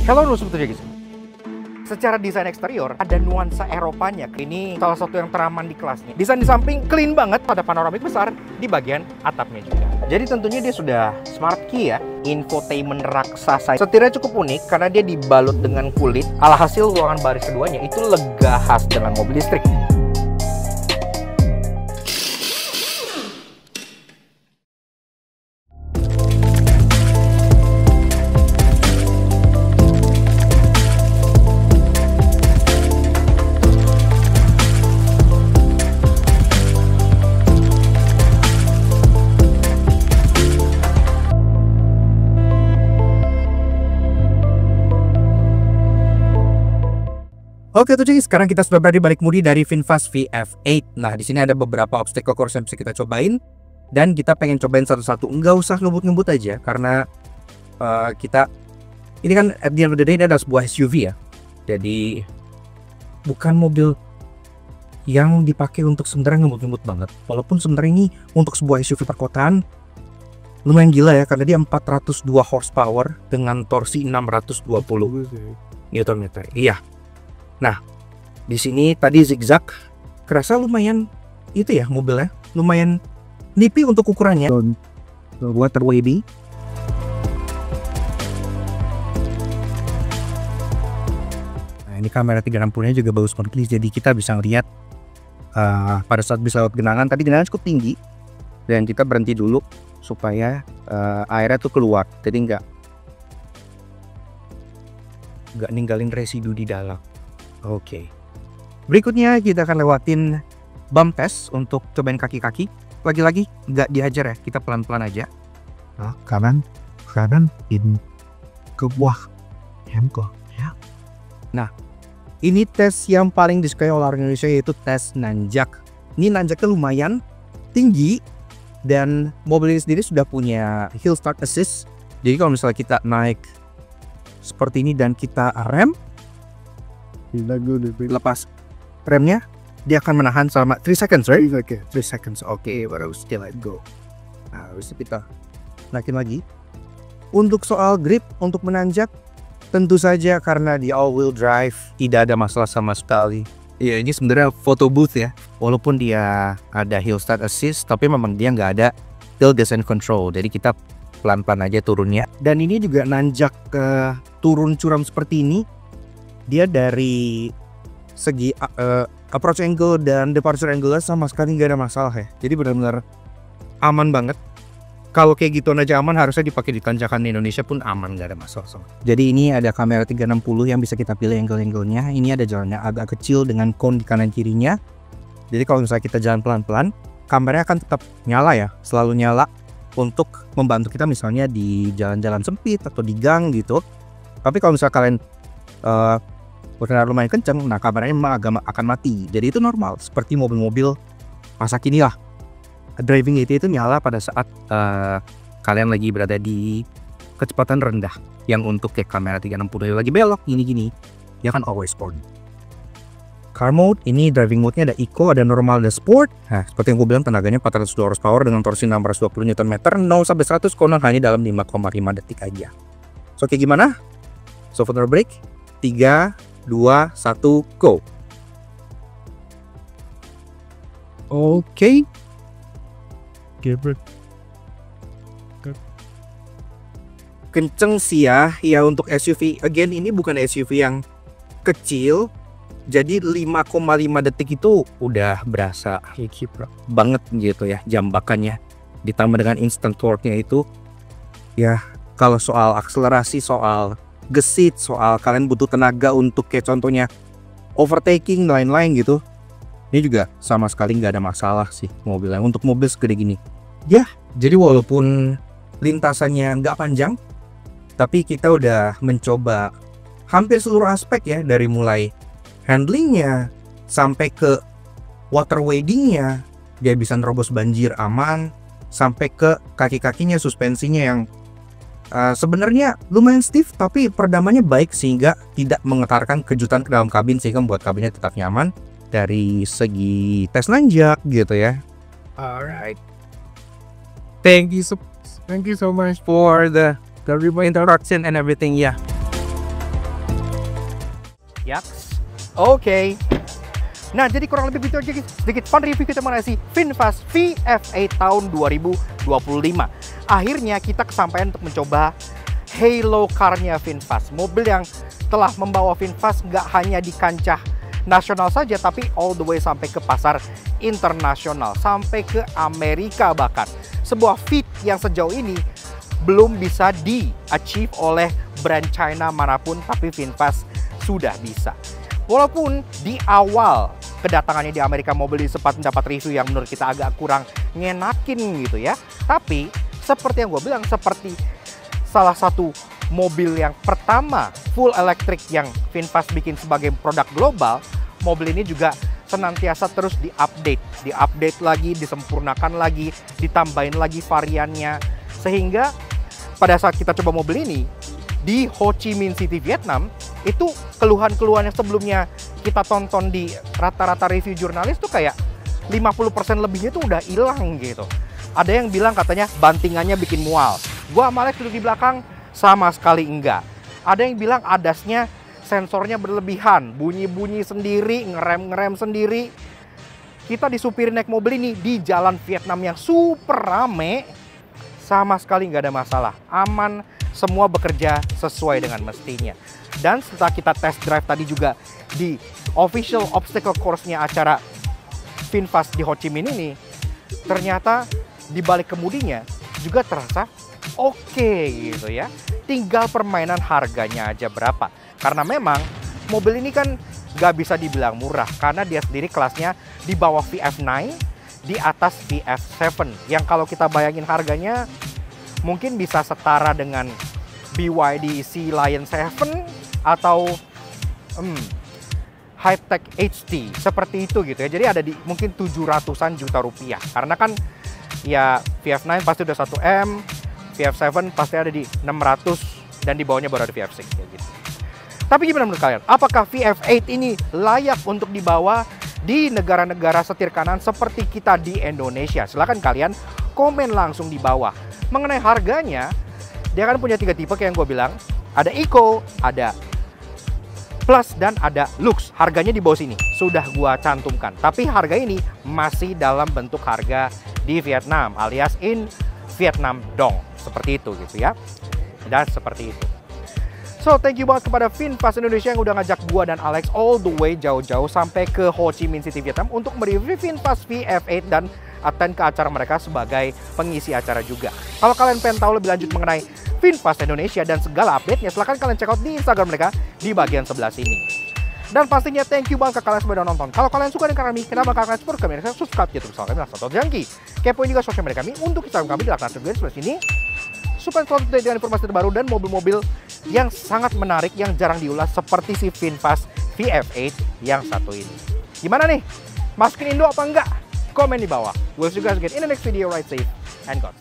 Hello sebetulnya guys. Secara desain eksterior ada nuansa Eropanya. Ini salah satu yang teraman di kelasnya. Desain di samping clean banget, ada panoramik besar di bagian atapnya juga. Jadi tentunya dia sudah smart key ya, infotainment raksasa. Setirnya cukup unik karena dia dibalut dengan kulit. Alhasil ruangan baris keduanya itu lega khas dengan mobil listrik. Oke tuh cuy, sekarang kita sudah berada di balik mudi dari VinFast VF8. Nah, di sini ada beberapa obstacle course yang bisa kita cobain, dan kita pengen cobain satu-satu. Enggak usah ngebut-ngebut aja, karena kita ini kan at the end of the day ini adalah sebuah SUV ya. Jadi bukan mobil yang dipakai untuk sebenarnya ngebut-ngebut banget. Walaupun sebenarnya ini untuk sebuah SUV perkotaan lumayan gila ya, karena dia 402 horsepower dengan torsi 620 Nm. Iya. Nah, di sini tadi zigzag, kerasa lumayan itu ya mobilnya, lumayan nipi untuk ukurannya. Water wavy. Nah, ini kamera 360-nya juga bagus banget, jadi kita bisa ngeliat pada saat bisa lewat genangan. Tadi genangan cukup tinggi, dan kita berhenti dulu supaya airnya tuh keluar, jadi nggak ninggalin residu di dalam. Oke. Berikutnya kita akan lewatin bump test untuk cobain kaki-kaki. Lagi-lagi nggak dihajar ya, kita pelan-pelan aja. Nah, kanan, in ke bawah, ya. Nah, ini tes yang paling disukai oleh orang Indonesia, yaitu tes nanjak. Ini nanjaknya lumayan tinggi, dan mobil ini sendiri sudah punya hill start assist. Jadi kalau misalnya kita naik seperti ini dan kita rem, lepas remnya, dia akan menahan selama 3 seconds, right? 3 seconds, oke, baru still let go. Nah, harus kita naikin lagi. Untuk soal grip, untuk menanjak, tentu saja karena di all wheel drive tidak ada masalah sama sekali. Ya, ini sebenarnya photo booth ya. Walaupun dia ada hill start assist, tapi memang dia nggak ada hill descent control. Jadi kita pelan-pelan aja turunnya. Dan ini juga nanjak ke turun curam seperti ini, dia dari segi approach angle dan departure angle sama sekali nggak ada masalah ya. Jadi benar-benar aman banget. Kalau kayak gitu aja aman, harusnya dipakai di tanjakan di Indonesia pun aman, nggak ada masalah. Jadi ini ada kamera 360 yang bisa kita pilih angle-angle-nya. Ini ada jalannya agak kecil dengan cone di kanan kirinya. Jadi kalau misalnya kita jalan pelan-pelan, kameranya akan tetap nyala ya, selalu nyala untuk membantu kita misalnya di jalan-jalan sempit atau di gang gitu. Tapi kalau misalnya kalian benar lumayan kenceng, nah kameranya memang akan mati. Jadi itu normal, seperti mobil-mobil masa kini lah. Driving itu nyala pada saat kalian lagi berada di kecepatan rendah. Yang untuk kayak kamera 360 lagi belok gini-gini, dia kan always on. Car mode, ini driving mode-nya ada eco, ada normal, ada sport. Nah, seperti yang gue bilang, tenaganya 402 horsepower dengan torsi 620 Nm. 0-100 konon hanya dalam 5,5 detik aja. So, kayak gimana? So, for break, 3, 2, 1, go. Oke. Kenceng sih ya untuk SUV. Again, ini bukan SUV yang kecil, jadi 5,5 detik itu udah berasa banget gitu ya jambakannya. Ditambah dengan instant torque-nya itu, ya kalau soal akselerasi, soal gesit, soal kalian butuh tenaga untuk kayak contohnya overtaking lain-lain gitu, ini juga sama sekali nggak ada masalah sih mobilnya untuk mobil segede gini ya. Jadi walaupun lintasannya nggak panjang, tapi kita udah mencoba hampir seluruh aspek ya, dari mulai handlingnya sampai ke water wadingnya, dia bisa nerobos banjir aman, sampai ke kaki-kakinya, suspensinya yang sebenarnya lumayan stiff, tapi peredamannya baik sehingga tidak mengetarkan kejutan ke dalam kabin, sehingga membuat kabinnya tetap nyaman dari segi tes nanjak gitu ya. Alright, thank you so much for the introduction and everything ya. Yaks. Oke. Nah, jadi kurang lebih begitu aja guys. Sedikit fun review kita mengenai si VinFast VF8 tahun 2025. Akhirnya kita kesampaian untuk mencoba Halo car-nya VinFast. Mobil yang telah membawa VinFast nggak hanya di kancah nasional saja, tapi all the way sampai ke pasar internasional, sampai ke Amerika bahkan. Sebuah feat yang sejauh ini belum bisa di-achieve oleh brand China manapun, tapi VinFast sudah bisa. Walaupun di awal kedatangannya di Amerika mobil ini sempat mendapat review yang menurut kita agak kurang ngenakin gitu ya. Tapi seperti yang gue bilang, seperti salah satu mobil yang pertama full electric yang VinFast bikin sebagai produk global, mobil ini juga senantiasa terus diupdate lagi, disempurnakan lagi, ditambahin lagi variannya. Sehingga pada saat kita coba mobil ini di Ho Chi Minh City, Vietnam, itu keluhan-keluhan yang sebelumnya kita tonton di rata-rata review jurnalis tuh kayak 50% lebihnya tuh udah hilang gitu. Ada yang bilang katanya bantingannya bikin mual. Gua sama Alex duduk di belakang, sama sekali enggak. Ada yang bilang adasnya sensornya berlebihan, bunyi-bunyi sendiri, ngerem-ngerem sendiri. Kita disupirin naik mobil ini di jalan Vietnam yang super rame, sama sekali nggak ada masalah. Aman, semua bekerja sesuai dengan mestinya. Dan setelah kita test drive tadi juga di official obstacle course-nya acara VinFast di Ho Chi Minh ini, ternyata di balik kemudinya juga terasa oke gitu ya. Tinggal permainan harganya aja berapa. Karena memang mobil ini kan nggak bisa dibilang murah, karena dia sendiri kelasnya di bawah VF9, di atas VF7. Yang kalau kita bayangin harganya mungkin bisa setara dengan BYD Sea Lion 7 atau High-Tech HT, seperti itu gitu ya. Jadi ada di mungkin 700-an juta rupiah. Karena kan ya VF9 pasti udah 1M, VF7 pasti ada di 600, dan di bawahnya baru ada VF6 kayak gitu. Tapi gimana menurut kalian? Apakah VF8 ini layak untuk dibawa di negara-negara setir kanan seperti kita di Indonesia? Silahkan kalian komen langsung di bawah. Mengenai harganya, dia kan punya 3 tipe kayak yang gue bilang. Ada Eco, ada Plus, dan ada Lux. Harganya di bawah sini sudah gue cantumkan. Tapi harga ini masih dalam bentuk harga di Vietnam, alias in Vietnam Dong. Seperti itu gitu ya. Dan seperti itu. So, thank you banget kepada VinFast Indonesia yang udah ngajak gua dan Alex all the way jauh-jauh sampai ke Ho Chi Minh City, Vietnam untuk mereview VinFast VF8 dan attend ke acara mereka sebagai pengisi acara juga. Kalau kalian pengen tahu lebih lanjut mengenai VinFast Indonesia dan segala update-nya, silahkan kalian check out di Instagram mereka di bagian sebelah sini. Dan pastinya thank you banget ke kalian semua udah nonton. Kalau kalian suka dengan kami, kenapa kalian support kami? Subscribe YouTube channel kami, Satu Jangki. Kepoin juga sosial media kami untuk Instagram kami di akun sebelah sini. Supaya selalu update dengan informasi terbaru dan mobil-mobil yang sangat menarik yang jarang diulas seperti si VinFast VF8 yang satu ini. Gimana nih? Masukin Indo apa enggak? Komen di bawah. We'll see you guys again in the next video. Ride safe and God.